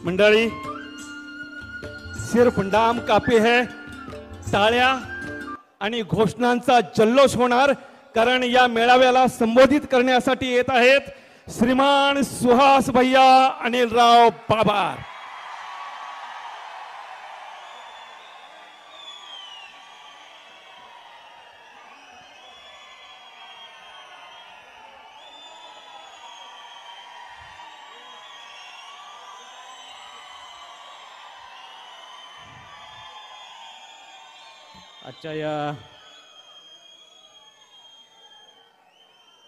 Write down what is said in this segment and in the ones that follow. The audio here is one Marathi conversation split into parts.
मंडळी, सिर्फ नाम काफी है, टाळ्या आणि घोषणांचा जल्लोष होणार, कारण या मेळाव्याला संबोधित करण्यासाठी येत आहेत श्रीमान सुहास भैया अनिलराव बाबर। आजच्या या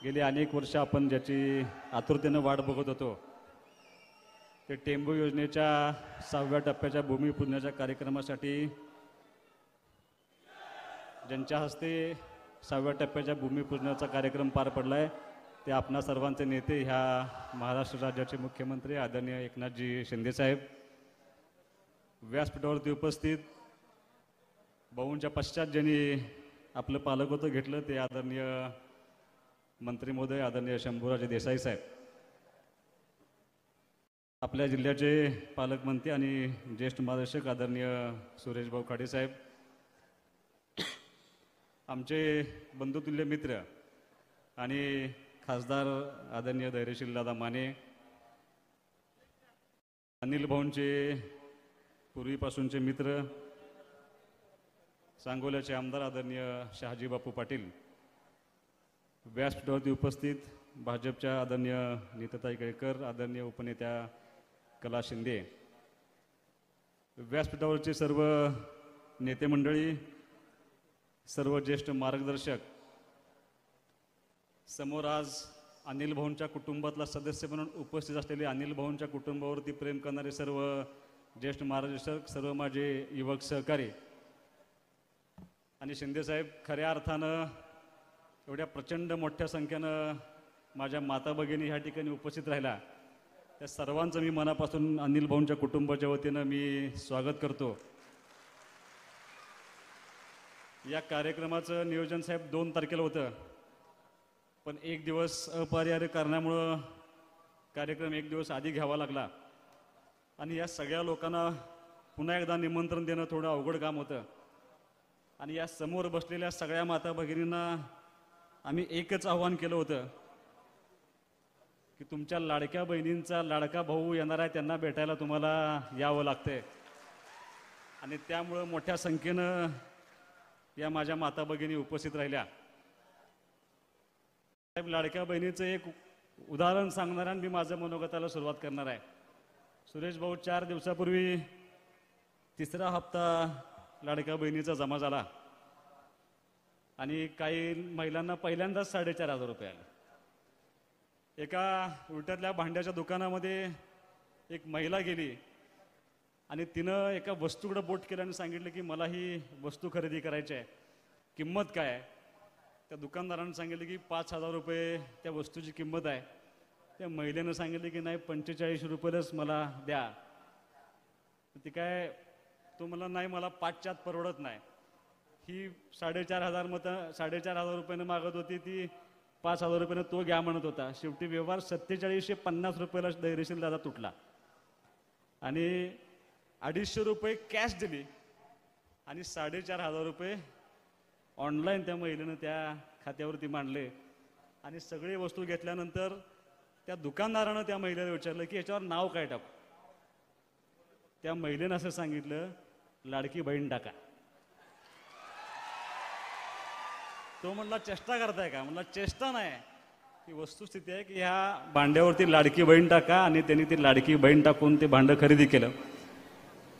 गेली अनेक वर्ष आपण ज्याची आतुरतेने वाट बघत होतो ते टेंबू योजनेच्या 6व्या टप्प्याच्या भूमिपूजनाच्या कार्यक्रमासाठी ज्यांच्या हस्ते 6व्या टप्प्याच्या भूमिपूजनाचा कार्यक्रम पार पडलाय ते आपणा सर्वांचे नेते ह्या महाराष्ट्र राज्याचे मुख्यमंत्री आदरणीय एकनाथजी शिंदे साहेब, व्यासपीठावरती उपस्थित भाऊंच्या पश्चात ज्यांनी आपलं पालकत्व घेतलं ते आदरणीय मंत्री महोदय आदरणीय शंभूराजे देसाई साहेब, आपल्या जिल्ह्याचे पालकमंत्री आणि ज्येष्ठ मार्गदर्शक आदरणीय सुरेश भाऊ खाडे साहेब, आमचे बंधुतुल्य मित्र आणि खासदार आदरणीय धैर्यशील दादा माने, अनिल भाऊंचे पूर्वीपासूनचे मित्र, सांगोल्याचे आमदार आदरणीय शहाजी बापू पाटील, व्यासपीठावरती उपस्थित भाजपच्या आदरणीय नीताताई केळकर, आदरणीय उपनेत्या कला शिंदे, व्यासपीठावरचे सर्व नेते मंडळी, सर्व ज्येष्ठ मार्गदर्शक, समोर आज अनिल भाऊंच्या कुटुंबातला सदस्य म्हणून उपस्थित असलेले अनिल भाऊंच्या कुटुंबावरती प्रेम करणारे सर्व ज्येष्ठ मार्गदर्शक, सर्व माझे युवक सहकारी आणि शिंदेसाहेब, खऱ्या अर्थानं एवढ्या प्रचंड मोठ्या संख्येनं माझ्या माता भगिनी ह्या ठिकाणी उपस्थित राहिला त्या सर्वांचं मी मनापासून अनिल भाऊंच्या कुटुंबाच्या वतीनं मी स्वागत करतो। या कार्यक्रमाचं नियोजन साहेब 2 तारखेला होतं, पण एक दिवस अपरिहार्य कारणामुळं कार्यक्रम एक दिवस आधी घ्यावा लागला आणि या सगळ्या लोकांना पुन्हा एकदा निमंत्रण देणं थोडं अवघड काम होतं आणि या समोर बसलेल्या सगळ्या माता भगिनींना आम्ही एकच आव्हान केलं होतं की तुमच्या लाडक्या बहिणींचा लाडका भाऊ येणार आहे, त्यांना भेटायला तुम्हाला यावं लागतंय आणि त्यामुळं मोठ्या संख्येनं या माझ्या माता भगिनी उपस्थित राहिल्या। साहेब, लाडक्या बहिणीचं एक उदाहरण सांगणार आणि मी माझं मनोगताला सुरुवात करणार आहे। सुरेश भाऊ, 4 दिवसापूर्वी 3रा हप्ता लाडक्या बहिणीचा जमा झाला आणि काही महिलांना पहिल्यांदाच 4,500 रुपये आले। एका उलट्यातल्या भांड्याच्या दुकानामध्ये एक महिला गेली आणि तिनं एका वस्तूकडे बोट केलं आणि सांगितलं की मला ही वस्तू खरेदी करायची आहे, किंमत काय आहे? त्या दुकानदारानं सांगितलं की 5,000 रुपये त्या वस्तूची किंमत आहे। त्या महिलेनं सांगितलं की नाही 45 रुपयेच मला द्या। ती काय तो मला नाही, मला 5च्यात परवडत नाही। ही 4,500 रुपयानं मागत होती, ती 5,000 रुपयानं तो घ्या म्हणत होता। शेवटी व्यवहार 4750 रुपयाला धैर्यशील दादा तुटला आणि 250 रुपये कॅश दिली आणि 4,500 रुपये ऑनलाईन त्या महिलेनं त्या खात्यावरती मांडले आणि सगळी वस्तू घेतल्यानंतर त्या दुकानदारानं त्या महिलेला विचारलं की याच्यावर नाव काय टाकू? त्या महिलेनं असं सांगितलं, लाडकी बहीण टाका। तो म्हणला चेष्टा करताय का? म्हणला चेष्टा नाही, ही वस्तुस्थिती आहे की ह्या भांड्यावरती लाडकी बहीण टाका आणि त्यांनी ती लाडकी बहीण टाकून ते भांडं खरेदी केलं।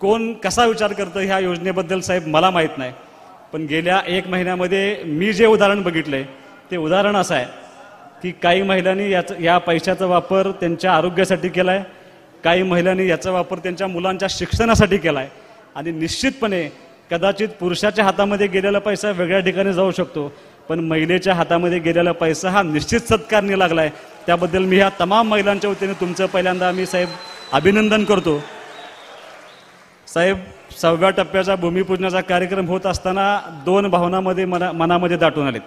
कोण कसा विचार करतं ह्या योजनेबद्दल साहेब मला माहीत नाही, पण गेल्या 1 महिन्यामध्ये मी जे उदाहरण बघितलंय ते उदाहरण असं आहे की काही महिलांनी या पैशाचा वापर त्यांच्या आरोग्यासाठी केलाय, काही महिलांनी याचा वापर त्यांच्या मुलांच्या शिक्षणासाठी केलाय आणि निश्चितपणे कदाचित पुरुषाच्या हातामध्ये गेलेला पैसा वेगळ्या ठिकाणी जाऊ शकतो, पण महिलेच्या हातामध्ये गेलेला पैसा हा निश्चित सत्कारणी लागलाय। त्याबद्दल मी ह्या तमाम महिलांच्या वतीने तुमचं पहिल्यांदा मी साहेब अभिनंदन करतो। साहेब, 6व्या टप्प्याचा भूमिपूजनाचा कार्यक्रम होत असताना 2 भावनामध्ये मनामध्ये दाटून आलेत।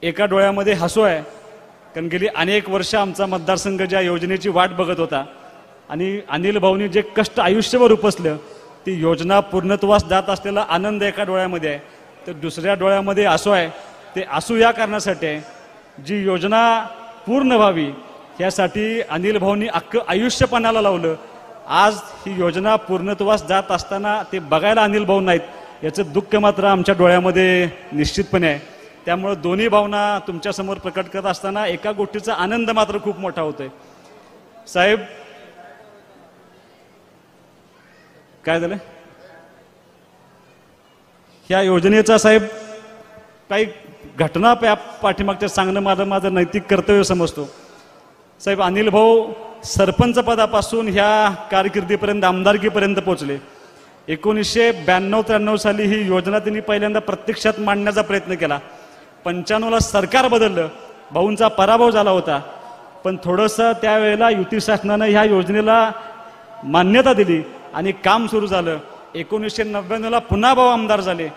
एका डोळ्यामध्ये हसू आहे, कारण गेली अनेक वर्ष आमचा मतदारसंघ ज्या योजनेची वाट बघत होता आणि अनिल भाऊनी जे कष्ट आयुष्यभर उपसलं, ती योजना पूर्णत्वास जात असलेला आनंद एका डोळ्यामध्ये आहे, तर दुसऱ्या डोळ्यामध्ये आसू आहे. ते आसू या कारणासाठी आहे, जी योजना पूर्ण व्हावी यासाठी अनिल भाऊनी अख्खं आयुष्य पणाला लावलं. आज ही योजना पूर्णत्वास जात असताना ते बघायला अनिल भाऊ नाहीत, याचं दुःख मात्र आमच्या डोळ्यामध्ये निश्चितपणे आहे. त्यामुळं दोन्ही भावना तुमच्यासमोर प्रकट करत असताना एका गोष्टीचा आनंद मात्र खूप मोठा होतोय. साहेब, काय झालं ह्या योजनेचा, साहेब काही घटना पाठीमागच्या सांगणं माझं नैतिक कर्तव्य समजतो. साहेब, अनिल भाऊ सरपंच पदापासून ह्या कारकिर्दीपर्यंत आमदारकीपर्यंत पोहोचले. 1992-93 साली ही योजना त्यांनी पहिल्यांदा प्रत्यक्षात मांडण्याचा प्रयत्न केला. 95ला सरकार बदललं, भाऊंचा पराभव झाला होता, पण थोडंसं त्यावेळेला युती शासनानं ह्या योजनेला मान्यता दिली आणि काम सुरू झालं. 1999ला पुन्हा भाऊ आमदार झाले.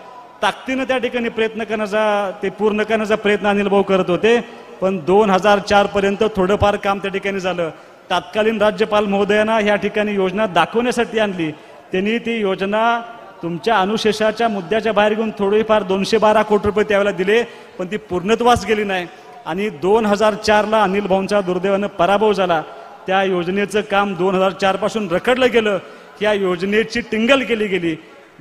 ताकदीनं त्या ठिकाणी प्रयत्न करण्याचा, ते पूर्ण करण्याचा प्रयत्न अनिल भाऊ करत होते, पण 2004 पर्यंत थोडंफार काम त्या ठिकाणी झालं. तत्कालीन राज्यपाल महोदयांना ह्या ठिकाणी योजना दाखवण्यासाठी आणली. त्यांनी ती योजना तुमच्या अनुशेषाच्या मुद्द्याच्या बाहेर घेऊन थोडेफार 212 कोटी रुपये त्यावेळेला दिले, पण ती पूर्णत्वास गेली नाही. आणि 2004ला अनिल भाऊंचा दुर्दैवानं पराभव झाला. त्या योजनेचं काम 2004 पासून रखडलं गेलं. या योजनेची टिंगल केली गेली.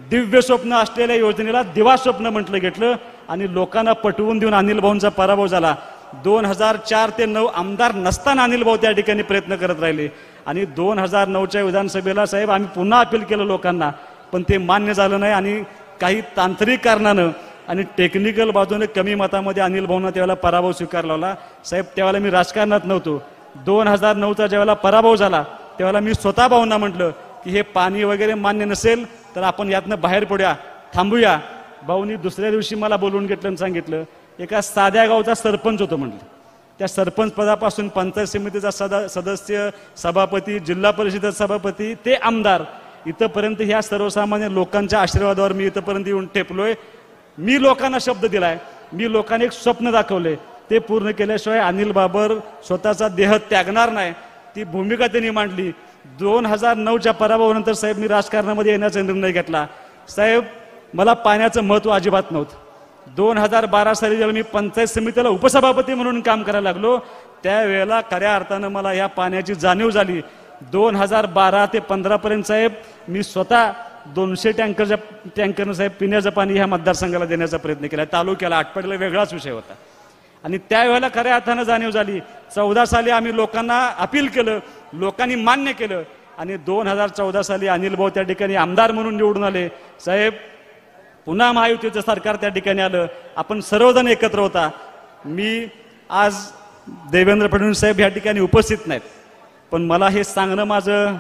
दिव्य स्वप्न असलेल्या योजनेला दिवा स्वप्न म्हटलं घेतलं आणि लोकांना पटवून देऊन अनिल भाऊंचा पराभव झाला. 2004 ते 2009 आमदार नसताना अनिल भाऊ त्या ठिकाणी प्रयत्न करत राहिले. आणि 2009च्या विधानसभेला, साहेब, आम्ही पुन्हा अपील केलं लोकांना, पण ते मान्य झालं नाही. आणि काही तांत्रिक कारणानं आणि टेक्निकल बाजूने कमी मतामध्ये अनिल भाऊंना त्यावेळेला पराभव स्वीकारला होता. साहेब, त्यावेळेला मी राजकारणात नव्हतो. 2009चा ज्यावेळेला पराभव झाला त्यावेळेला मी स्वतः भाऊंना म्हटलं की हे पाणी वगैरे मान्य नसेल तर आपण यातनं बाहेर पडूया, थांबूया. भाऊनी दुसऱ्या दिवशी मला बोलवून घेतलं आणि सांगितलं, एका साध्या गावचा सरपंच होतो म्हटलं, त्या सरपंच पदापासून पंचायत समितीचा सदस्य, सभापती, जिल्हा परिषदेचा सभापती ते आमदार, इथंपर्यंत ह्या सर्वसामान्य लोकांच्या आशीर्वादावर मी इथंपर्यंत येऊन ठेपलोय. मी लोकांना शब्द दिलाय, मी लोकांना एक स्वप्न दाखवले, ते पूर्ण केल्याशिवाय अनिल बाबर स्वतःचा देह त्यागणार नाही. ती भूमिका त्यांनी मांडली. 2009च्या पराभवानंतर, साहेब, मी राजकारणामध्ये येण्याचा निर्णय घेतला. साहेब, मला पाण्याचं महत्व अजिबात नव्हतं. 2012 साली जेव्हा मी पंचायत समितीला उपसभापती म्हणून काम करायला लागलो, त्यावेळेला खऱ्या अर्थानं मला या पाण्याची जाणीव झाली. 2012 ते 2015 पर्यंत, साहेब, मी स्वतः 200 टँकरनं, साहेब, पिण्याचं पाणी ह्या मतदारसंघाला देण्याचा प्रयत्न केला. तालुक्याला, आटपाडीला वेगळाच विषय होता. आणि त्यावेळेला खऱ्या अर्थानं जाणीव झाली. 14 साली आम्ही लोकांना अपील केलं, लोकांनी मान्य केलं आणि 2014 साली अनिल भाऊ त्या ठिकाणी आमदार म्हणून निवडून आले. साहेब, पुन्हा महायुतीचं सरकार त्या ठिकाणी आलं. आपण सर्वजण एकत्र होता. मी आज देवेंद्र फडणवीस साहेब या ठिकाणी उपस्थित नाहीत, पण मला हे सांगणं माझं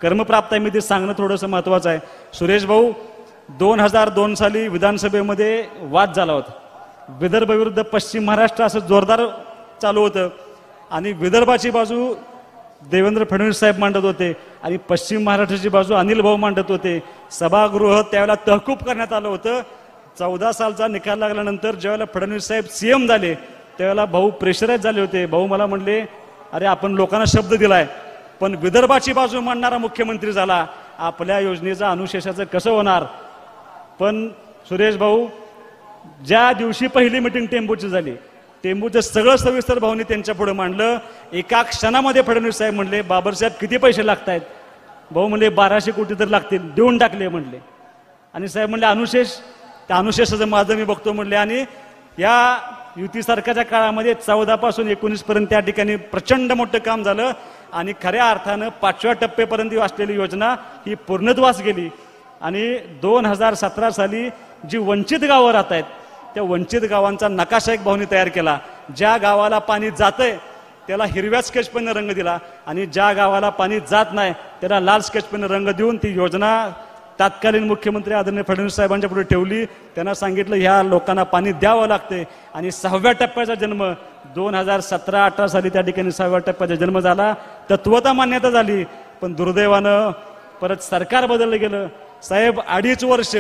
कर्मप्राप्त आहे, मी ते सांगणं थोडंसं महत्त्वाचं आहे. सुरेश भाऊ, 2002 साली विधानसभेमध्ये वाद झाला होता. विदर्भ विरुद्ध पश्चिम महाराष्ट्र असं जोरदार चालू होतं आणि विदर्भाची बाजू देवेंद्र फडणवीस साहेब मांडत होते आणि पश्चिम महाराष्ट्राची बाजू अनिल भाऊ मांडत होते. सभागृह त्यावेळेला तहकूब करण्यात आलं होतं. 14 सालचा निकाल लागल्यानंतर ज्यावेळेला फडणवीस साहेब सीएम झाले त्यावेळेला भाऊ प्रेशराईज झाले होते. भाऊ मला म्हणले, अरे आपण लोकांना शब्द दिलाय, पण विदर्भाची बाजू मांडणारा मुख्यमंत्री झाला, आपल्या योजनेचा अनुशेषाचं कसं होणार. पण सुरेश भाऊ, ज्या दिवशी पहिली मिटिंग टेंबूची झाली, टेंबूचं सगळं सविस्तर भाऊनी त्यांच्या पुढे मांडलं. एका क्षणामध्ये फडणवीस साहेब म्हणले, बाबरसाहेब किती पैसे लागतायत. भाऊ म्हणले 1200 कोटी तर लागतील, देऊन टाकले म्हणले. आणि साहेब म्हणले अनुशेष, त्या अनुशेषाचं माझं मी बघतो म्हणले. आणि या युती सरकारच्या काळामध्ये 14 पासून 19 पर्यंत त्या ठिकाणी प्रचंड मोठं काम झालं आणि खऱ्या अर्थानं 5व्या टप्प्यापर्यंत असलेली योजना ही पूर्णत्वास गेली. आणि 2017 साली जी वंचित गावं राहत आहेत त्या वंचित गावांचा नकाशा एक भाऊनी तयार केला. ज्या गावाला पाणी जातंय त्याला हिरव्या स्केचपेननं रंग दिला आणि ज्या गावाला पाणी जात नाही त्याला लाल स्केचपेननं रंग देऊन ती योजना तत्कालीन मुख्यमंत्री आदरणीय फडणवीस साहेबांच्या पुढे ठेवली. त्यांना सांगितलं ह्या लोकांना पाणी द्यावं लागते. आणि 6व्या टप्प्याचा जन्म 2017-18 साली त्या ठिकाणी 6व्या टप्प्याचा जन्म झाला. तत्वता मान्यता झाली, पण दुर्दैवानं परत सरकार बदललं गेलं. साहेब, 2.5 वर्ष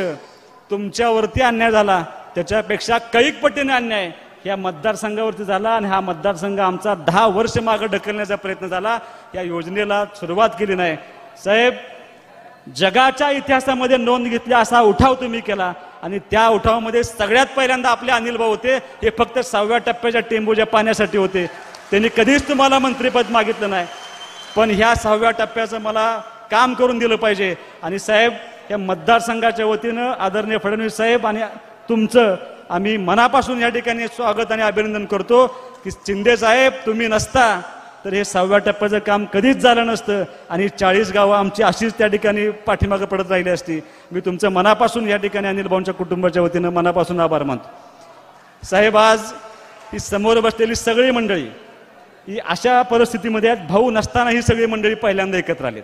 तुमच्यावरती अन्याय झाला, त्याच्यापेक्षा कैक पटीने अन्याय या मतदारसंघावरती झाला आणि हा मतदारसंघ आमचा 10 वर्ष मागे ढकलण्याचा प्रयत्न झाला. या योजनेला सुरुवात केली नाही. साहेब, जगाच्या इतिहासामध्ये नोंद घेतली असा उठाव तुम्ही केला आणि त्या उठावामध्ये सगळ्यात पहिल्यांदा आपले अनिल भाऊ होते. हे फक्त 6व्या टप्प्याच्या टेंबूच्या पाण्यासाठी होते. त्यांनी कधीच तुम्हाला मंत्रिपद मागितलं नाही. पण ह्या 6व्या टप्प्याचं मला काम करून दिलं पाहिजे. आणि साहेब, या मतदारसंघाच्या वतीनं आदरणीय फडणवीस साहेब आणि तुमचं आम्ही मनापासून या ठिकाणी स्वागत आणि अभिनंदन करतो की शिंदे साहेब तुम्ही नसता तर हे 6व्या टप्प्याचं काम कधीच झालं नसतं आणि 40 गावं आमची अशीच त्या ठिकाणी पाठीमागे पडत राहिली असती. मी तुमचं मनापासून या ठिकाणी अनिल भाऊंच्या कुटुंबाच्या वतीनं मनापासून आभार मानतो. साहेब, आज ही समोर बसलेली सगळी मंडळी ही अशा परिस्थितीमध्ये आहेत, भाऊ नसताना ही सगळी मंडळी पहिल्यांदा एकत्र आलेत.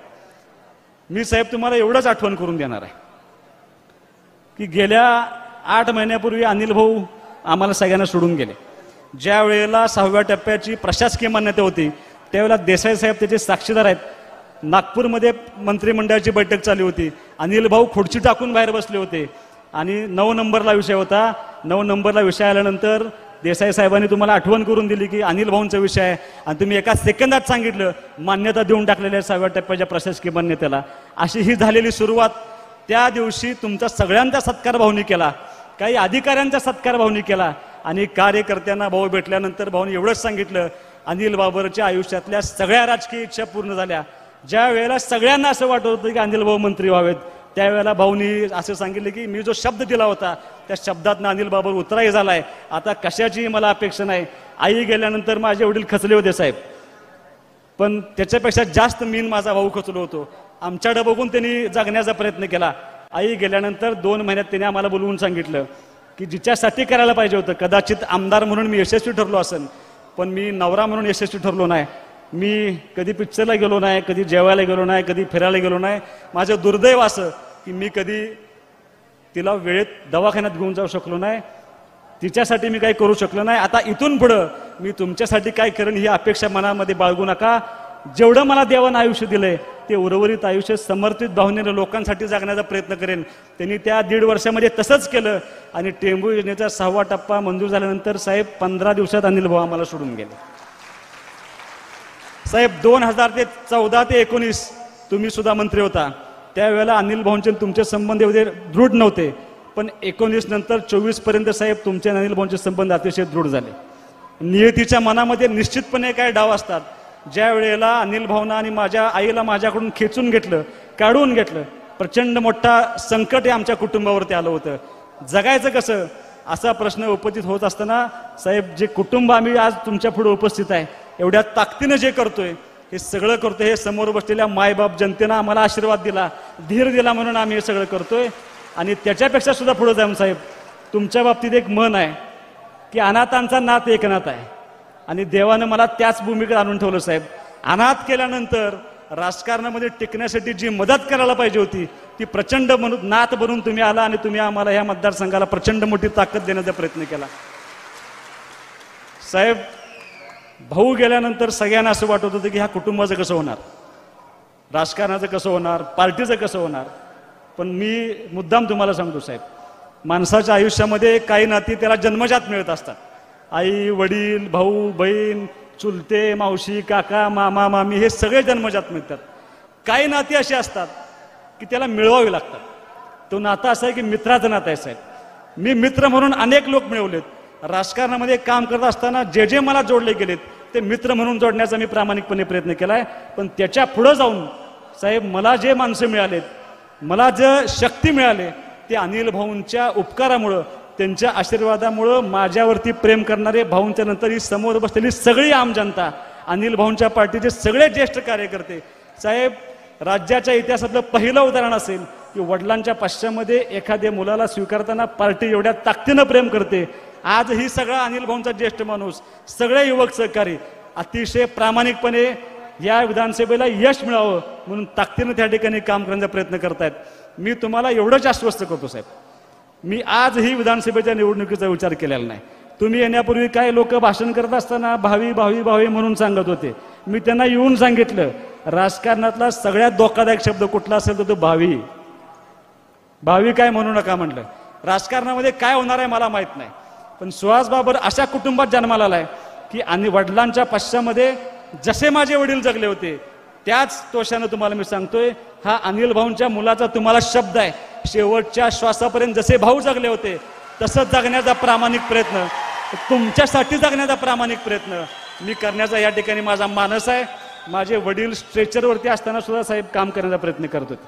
मी साहेब तुम्हाला एवढंच आठवण करून देणार आहे की गेल्या 8 महिन्यापूर्वी अनिल भाऊ आम्हाला सगळ्यांना सोडून गेले. ज्या वेळेला 6व्या टप्प्याची प्रशासकीय मान्यता होती त्यावेळेला देसाई साहेब त्याचे साक्षीदार आहेत. नागपूरमध्ये मंत्रिमंडळाची बैठक चालू होती. अनिल भाऊ खुर्ची टाकून बाहेर बसले होते आणि 9 नंबरला विषय होता. 9 नंबरला विषय आल्यानंतर देसाई साहेबांनी तुम्हाला आठवण करून दिली की अनिल भाऊंचा विषय आहे आणि तुम्ही एका सेकंदात सांगितलं मान्यता देऊन टाकलेल्या 6व्या टप्प्याच्या प्रशासकीय मान्यतेला. अशी ही झालेली सुरुवात. त्या दिवशी तुमचा सगळ्यांचा सत्कार भाऊनी केला, काही अधिकाऱ्यांचा सत्कार भाऊनी केला आणि कार्यकर्त्यांना भाऊ भेटल्यानंतर भाऊनी एवढंच सांगितलं अनिल बाबरच्या आयुष्यातल्या सगळ्या राजकीय इच्छा पूर्ण झाल्या. ज्या वेळेला सगळ्यांना असं वाटत होतं की अनिल भाऊ मंत्री व्हावेत त्यावेळेला भाऊनी असं सांगितलं की मी जो शब्द दिला होता त्या शब्दातनं अनिल बाबर उतराई झालाय. आता कशाचीही मला अपेक्षा नाही. आई गेल्यानंतर माझे वडील खचले होते साहेब, पण त्याच्यापेक्षा जास्त मीन माझा भाऊ खचलो होतो. आमच्याकडे बघून त्यांनी जगण्याचा प्रयत्न केला. आई गेल्यानंतर 2 महिन्यात त्यांनी आम्हाला बोलवून सांगितलं की जिच्यासाठी करायला पाहिजे होतं, कदाचित आमदार म्हणून मी यशस्वी ठरलो असेल पण मी नवरा म्हणून यशस्वी ठरलो नाही. मी कधी पिक्चरला गेलो नाही, कधी जेवायला गेलो नाही, कधी फिरायला गेलो नाही. माझं दुर्दैव असं की मी कधी तिला वेळेत दवाखान्यात घेऊन जाऊ शकलो नाही. तिच्यासाठी मी काही करू शकलो नाही. आता इथून पुढं मी तुमच्यासाठी काय करेन ही अपेक्षा मनामध्ये बाळगू नका. जेवढं मला देवानं आयुष्य दिलंय ते उर्वरित आयुष्य समर्पित भावनेनं लोकांसाठी जगण्याचा प्रयत्न करेन. त्यांनी त्या 1.5 वर्षामध्ये तसंच केलं आणि टेंबू योजनेचा 6वा टप्पा मंजूर झाल्यानंतर साहेब 15 दिवसात अनिल भाऊ आम्हाला सोडून गेले. साहेब 2014 ते 19 तुम्ही सुद्धा मंत्री होता. त्यावेळेला अनिल भाऊंचे तुमचे संबंध एवढे दृढ नव्हते, पण 19 नंतर 24 पर्यंत साहेब तुमचे अनिल भाऊंचे संबंध अतिशय दृढ झाले. नियतीच्या मनामध्ये निश्चितपणे काय डाव असतात. ज्या वेळेला अनिल भाऊंना आणि माझ्या आईला माझ्याकडून खेचून घेतलं, काढून घेतलं, प्रचंड मोठा संकट हे आमच्या कुटुंबावरती आलं होतं. जगायचं कसं असा प्रश्न उपस्थित होत असताना साहेब जे कुटुंब आम्ही आज तुमच्या पुढे उपस्थित आहे एवढ्या ताकदीनं जे करतोय हे सगळं करतोय हे समोर बसलेल्या मायबाप जनतेनं आम्हाला आशीर्वाद दिला, धीर दिला म्हणून आम्ही हे सगळं करतोय. आणि त्याच्यापेक्षा सुद्धा पुढे जाऊन साहेब तुमच्या बाबतीत एक मन आहे की अनाथांचा नाथ एकनाथ आहे आणि देवानं मला त्याच भूमिकेत आणून ठेवलं साहेब. अनाथ केल्यानंतर राजकारणामध्ये टिकण्यासाठी जी मदत करायला पाहिजे होती ती प्रचंड नाथ बनून तुम्ही आला आणि तुम्ही आम्हाला ह्या मतदारसंघाला प्रचंड मोठी ताकद देण्याचा प्रयत्न केला. साहेब भाऊ गेल्यानंतर सगळ्यांना असं वाटत होतं की ह्या कुटुंबाचं कसं होणार, राजकारणाचं कसं होणार, पार्टीचं कसं होणार. पण मी मुद्दाम तुम्हाला सांगतो साहेब, माणसाच्या आयुष्यामध्ये काही नाती त्याला जन्मजात मिळत असतात. आई वडील भाऊ बहीण चुलते मावशी काका मामा मामी हे सगळे जन्मजात मिळतात. काही नाती अशी असतात की त्याला मिळवावी लागतात. तो नाता असा आहे की मित्राचं नातं आहे साहेब. मी मित्र म्हणून अनेक लोक मिळवलेत. राजकारणामध्ये काम करत असताना जे जे मला जोडले गेलेत ते मित्र म्हणून जोडण्याचा मी प्रामाणिकपणे प्रयत्न केलाय. पण त्याच्या पुढे जाऊन साहेब मला जे माणसं मिळालेत, मला जे शक्ती मिळाले ते अनिल भाऊंच्या उपकारामुळं, त्यांच्या आशीर्वादामुळं, माझ्यावरती प्रेम करणारे भाऊंच्या नंतर ही समोर बसलेली सगळी आम जनता, अनिल भाऊंच्या पार्टीचे सगळे ज्येष्ठ कार्यकर्ते. साहेब राज्याच्या इतिहासातलं पहिलं उदाहरण असेल की वडिलांच्या पश्चामध्ये एखाद्या मुलाला स्वीकारताना पार्टी एवढ्या ताकदीनं प्रेम करते. आज ही सगळा अनिल भाऊंचा ज्येष्ठ माणूस, सगळे युवक सहकारी अतिशय प्रामाणिकपणे या विधानसभेला यश मिळावं म्हणून ताकदीनं त्या ठिकाणी काम करण्याचा प्रयत्न करतायत. मी तुम्हाला एवढंच आश्वस्त करतो साहेब, मी आजही विधानसभेच्या निवडणुकीचा विचार केलेला नाही. तुम्ही येण्यापूर्वी काय लोक भाषण करत असताना भावी भावी भावी म्हणून सांगत होते. मी त्यांना येऊन सांगितलं राजकारणातला सगळ्यात धोकादायक शब्द कुठला असेल तर तो भावी. भावी काय म्हणू नका म्हटलं. राजकारणामध्ये काय होणार आहे मला माहित नाही. पण सुहास बाबर अशा कुटुंबात जन्माला आलाय की आणि वडिलांच्या पश्चामध्ये जसे माझे वडील जगले होते त्याच तोषानं तुम्हाला मी सांगतोय, हा अनिल भाऊंच्या मुलाचा तुम्हाला शब्द आहे. शेवटच्या श्वासापर्यंत जसे भाऊ जगले होते तसंच जगण्याचा प्रामाणिक प्रयत्न, तुमच्यासाठी जगण्याचा प्रामाणिक प्रयत्न मी करण्याचा या ठिकाणी माझा मानस आहे. माझे वडील स्ट्रेचरवरती असताना सुद्धा साहेब काम करण्याचा प्रयत्न करत होते.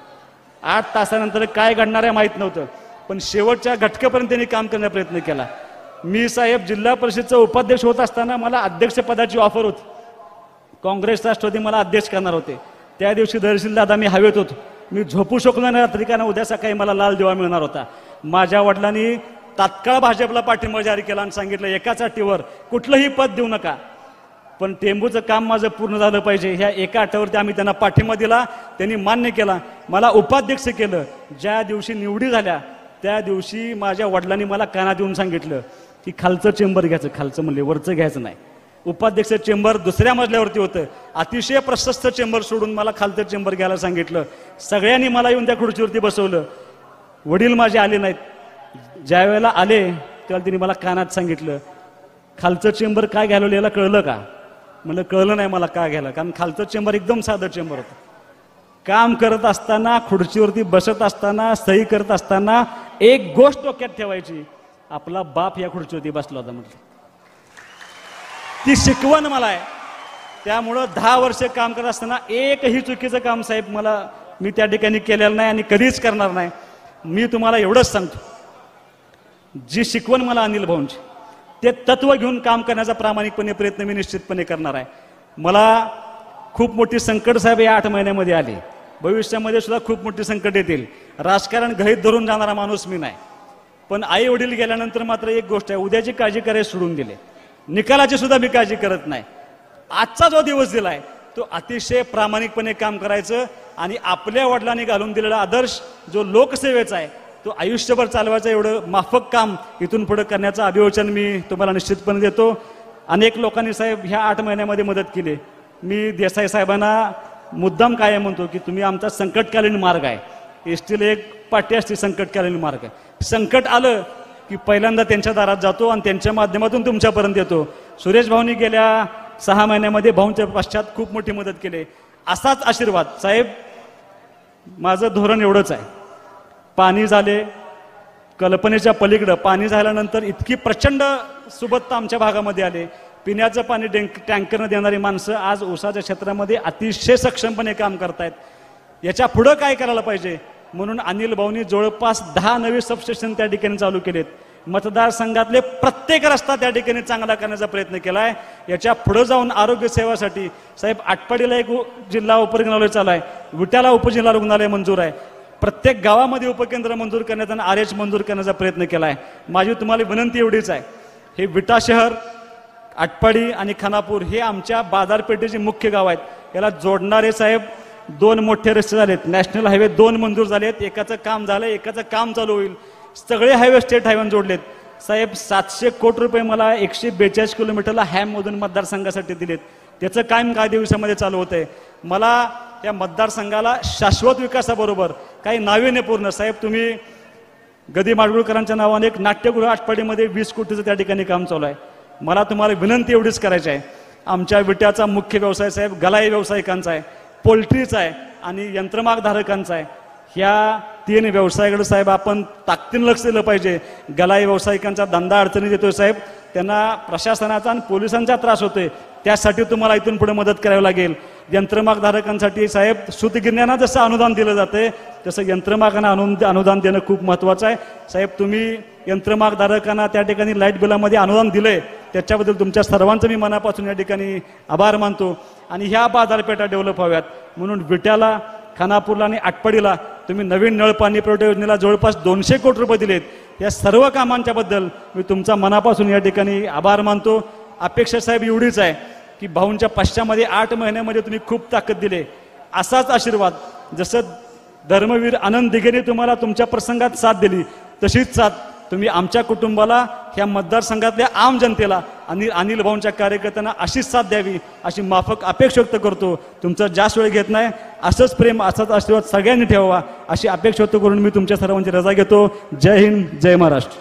8 तासानंतर काय घडणार आहे माहीत नव्हतं, पण शेवटच्या घटकेपर्यंत त्यांनी काम करण्याचा प्रयत्न केला. मी साहेब जिल्हा परिषदचा उपाध्यक्ष होत असताना मला अध्यक्षपदाची ऑफर होती. काँग्रेस राष्ट्रवादी मला अध्यक्ष करणार होते. त्या दिवशी दर्शील दादा मी हवेत होतो, मी झोपू शकलो नाही रात्री, कारण उद्या सकाळी मला लाल दिवा मिळणार होता. माझ्या वडिलांनी तात्काळ भाजपला पाठिंबा जारी केला आणि सांगितलं एकाच अटीवर कुठलंही पद देऊ नका, पण टेंबूचं काम माझं पूर्ण झालं पाहिजे. ह्या एका अटावरती आम्ही त्यांना पाठिंबा दिला, त्यांनी मान्य केला, मला उपाध्यक्ष केलं. ज्या दिवशी निवडी झाल्या त्या दिवशी माझ्या वडिलांनी मला कानात देऊन सांगितलं की खालचं चेंबर घ्यायचं, खालचं म्हणले वरचं घ्यायचं नाही. उपाध्यक्ष चेंबर दुसऱ्या मजल्यावरती होतं, अतिशय प्रशस्त चेंबर सोडून मला खालचं चेंबर घ्यायला सांगितलं. सगळ्यांनी मला येऊन त्या खुर्चीवरती बसवलं. वडील माझे आले नाहीत. ज्या वेळेला आले तेव्हा त्यांनी मला कानात सांगितलं खालचं चेंबर काय घ्यायला, याला कळलं का? म्हणलं कळलं नाही मला काय घ्यायला, कारण खालचं चेंबर एकदम साधं चेंबर होतं. काम करत असताना, खुर्चीवरती बसत असताना, सही करत असताना एक गोष्ट डोक्यात ठेवायची, आपला बाप या खुर्चीवरती बसला होता म्हटलं. ती शिकवण मला आहे. त्यामुळं 10 वर्ष काम करत असताना एकही चुकीचं काम साहेब मी त्या ठिकाणी केलेलं नाही आणि कधीच करणार नाही. मी तुम्हाला एवढंच सांगतो, जी शिकवण मला अनिल भाऊंची ते तत्व घेऊन काम करण्याचा प्रामाणिकपणे प्रयत्न मी निश्चितपणे करणार आहे. मला खूप मोठी संकट साहेब या 8 महिन्यामध्ये आली, भविष्यामध्ये सुद्धा खूप मोठी संकट येतील. राजकारण गृहीत धरून जाणारा माणूस मी नाही, पण आई वडील गेल्यानंतर मात्र एक गोष्ट आहे, उद्याची काळजी करायला सोडून दिले, निकालाची सुद्धा मी काळजी करत नाही. आजचा जो दिवस दिलाय तो अतिशय प्रामाणिकपणे काम करायचं आणि आपल्या वडिलांनी घालून दिलेला आदर्श जो लोकसेवेचा आहे तो आयुष्यभर चालवायचं, एवढं माफक काम इथून पुढे करण्याचं अभिवचन मी तुम्हाला निश्चितपणे देतो. अनेक लोकांनी साहेब ह्या 8 महिन्यामध्ये मदत केली. मी देसाई साहेबांना मुद्दाम काय म्हणतो की तुम्ही आमचा संकटकालीन मार्ग आहे. एसटीला एक पाठी असते संकटकालीन मार्ग. संकट आलं की पहिल्यांदा त्यांच्या दारात जातो आणि त्यांच्या माध्यमातून तुमच्यापर्यंत येतो. सुरेश भाऊनी गेल्या 6 महिन्यामध्ये भाऊंच्या पश्चात खूप मोठी मदत केली. असाच आशीर्वाद साहेब, माझं धोरण एवढंच आहे, पाणी झाले कल्पनेच्या पलीकडं, पाणी झाल्यानंतर इतकी प्रचंड सुबत्ता आमच्या भागामध्ये आले. पिण्याचं पाणी टँकरनं देणारी माणसं आज ऊसाच्या क्षेत्रामध्ये अतिशय सक्षमपणे काम करतायत. याच्या पुढं काय करायला पाहिजे म्हणून अनिल भाऊनी जवळपास 10 नवे सबस्टेशन त्या ठिकाणी चालू केलेत. मतदारसंघातले प्रत्येक रस्ता त्या ठिकाणी चांगला करण्याचा प्रयत्न केला आहे. याच्या पुढे जाऊन आरोग्य सेवासाठी साहेब आटपाडीला एक जिल्हा उपरुग्णालय चालू आहे, विट्याला उपजिल्हा रुग्णालय मंजूर आहे, प्रत्येक गावामध्ये उपकेंद्र मंजूर करण्याचा आणि RH मंजूर करण्याचा प्रयत्न केला आहे. माझी तुम्हाला विनंती एवढीच आहे, हे विटा शहर, आटपाडी आणि खानापूर हे आमच्या बाजारपेठेचे मुख्य गाव आहेत. याला जोडणारे साहेब 2 मोठे रस्ते झालेत. नॅशनल हायवे 2 मंजूर झालेत, एकाचं काम झालं, एकाचं काम चालू होईल. सगळे हायवे स्टेट हायवे जोडलेत. साहेब 700 कोटी रुपये मला 142 किलोमीटरला हॅममधून मतदारसंघासाठी दिलेत. त्याचं काम काही दिवसामध्ये चालू होत आहे. मला या मतदारसंघाला शाश्वत विकासाबरोबर काही नाविन्यपूर्ण साहेब, तुम्ही गदी माडगुळकरांच्या नावाने एक नाट्यगृह आटपाडीमध्ये 20 कोटीचं त्या ठिकाणी काम चालू आहे. मला तुम्हाला विनंती एवढीच करायची आहे, आमच्या विट्याचा मुख्य व्यवसाय साहेब गलाई व्यावसायिकांचा आहे, पोल्ट्रीचा आहे आणि यंत्रमागधारकांचा आहे. ह्या 3 व्यवसायाकडे साहेब आपण ताकदीने लक्ष दिलं पाहिजे. गलाई व्यावसायिकांचा धंदा अडचणी देतोय साहेब, त्यांना प्रशासनाचा आणि पोलिसांचा त्रास होतोय, त्यासाठी तुम्हाला इथून पुढे मदत करावी लागेल. यंत्रमागधारकांसाठी साहेब सूतगिरण्यांना जसं अनुदान दिलं जाते तसं यंत्रमागांना अनुदान देणं खूप महत्त्वाचं आहे. साहेब तुम्ही यंत्रमागधारकांना त्या ठिकाणी लाईट बिलामध्ये अनुदान दिलंय, त्याच्याबद्दल तुमच्या सर्वांचं मी मनापासून या ठिकाणी आभार मानतो. आणि ह्या बाजारपेठा डेव्हलप व्हाव्यात म्हणून विट्याला, खानापूरला आणि आटपाडीला तुम्ही नवीन नळ पाणी पुरवठा योजनेला जवळपास 200 कोटी रुपये दिलेत. या सर्व कामांच्या बद्दल मी तुमचा मनापासून या ठिकाणी आभार मानतो. अपेक्षा साहेब एवढीच आहे की भाऊंच्या पश्चामध्ये 8 महिन्यामध्ये तुम्ही खूप ताकद दिले. असाच आशीर्वाद, जसं धर्मवीर आनंद दिघेने तुम्हाला तुमच्या प्रसंगात साथ दिली तशीच साथ तुम्ही आमच्या कुटुंबाला, ह्या मतदारसंघातल्या आम जनतेला आणि अनिल भाऊंच्या कार्यकर्त्यांना अशीच साथ द्यावी अशी माफक अपेक्षा व्यक्त करतो. तुमचा जास्त वेळ घेत नाही, असंच प्रेम असाच आशीर्वाद सगळ्यांनी ठेवावा अशी अपेक्षा व्यक्त करून मी तुमच्या सर्वांची रजा घेतो. जय हिंद, जय महाराष्ट्र.